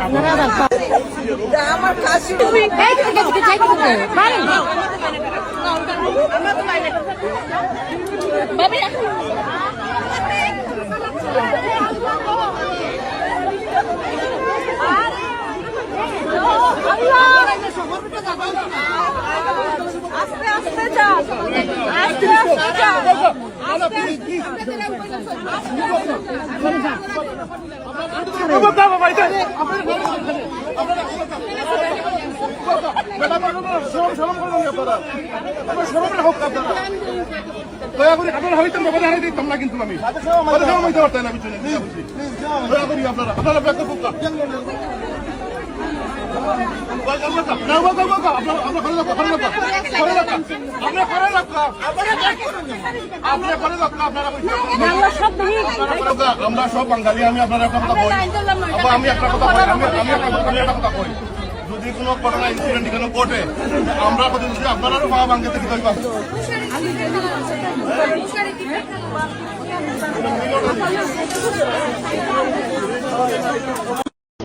আমার কাছে আস্তে আস্তে যা আস্তে আস্তে যা দয়া করে আপনারা হইতাম ব্যাপারে হারিয়ে দিতাম না কিন্তু আমি হইতে পারতাম না পিছনে দয়া করি আপনারা ব্যাখ্যা করতাম আমরা সব বাঙালি আমি আপনার একটা কথা বলি আমি একটা কথা বলি আমি একটা কথা বলি যদি কোনো করোনা ইনসিডেন্ট এখানে ঘটে আমরা যদি আপনারাও মা বাঙ্গাতে কি করবেন